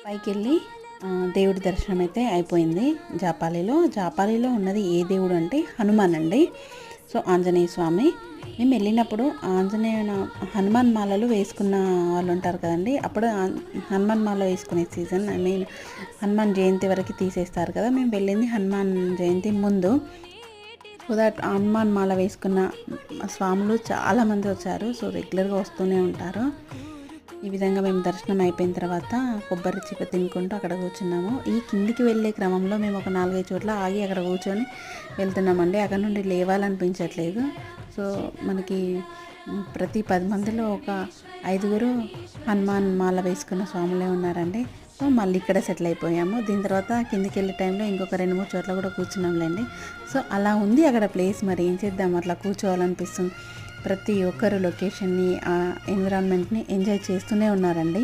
పైకెళ్ళి దేవుడి దర్శనం అయితే అయిపోయింది. జాపాలిలో ఉన్నది ఏ దేవుడు అంటే హనుమాన్ అండి. సో ఆంజనేయ స్వామి. మేము వెళ్ళినప్పుడు హనుమాన్ మాలలు వేసుకున్న వాళ్ళు ఉంటారు కదండి. అప్పుడు హనుమాన్ మాల వేసుకునే సీజన్, హనుమాన్ జయంతి వరకు తీసేస్తారు కదా. మేము వెళ్ళింది హనుమాన్ జయంతి ముందు. సో దట్ హనుమాన్ మాల వేసుకున్న స్వాములు చాలామంది వచ్చారు. సో రెగ్యులర్గా వస్తూనే ఉంటారు. ఈ విధంగా మేము దర్శనం అయిపోయిన తర్వాత కొబ్బరి చిప్ప తినుకుంటూ అక్కడ కూర్చున్నాము. ఈ కిందికి వెళ్ళే క్రమంలో మేము ఒక 4-5 చోట్ల ఆగి అక్కడ కూర్చొని వెళ్తున్నామండి. అక్కడ నుండి లేవాలనిపించట్లేదు. సో మనకి ప్రతి 10 మందిలో ఒక 5 హనుమాన్ మాల వేసుకున్న స్వాములే ఉన్నారండి. సో మళ్ళీ ఇక్కడ సెటిల్ అయిపోయాము. దీని తర్వాత కిందికి వెళ్ళే టైంలో ఇంకొక 2-3 చోట్ల కూడా కూర్చున్నాంలేండి. సో అలా ఉంది అక్కడ ప్లేస్. మరి ఏం చేద్దాం, అట్లా కూర్చోవాలనిపిస్తుంది. ప్రతి ఒక్కరు లొకేషన్ని, ఆ ఎన్విరాన్మెంట్ని ఎంజాయ్ చేస్తూనే ఉన్నారండి.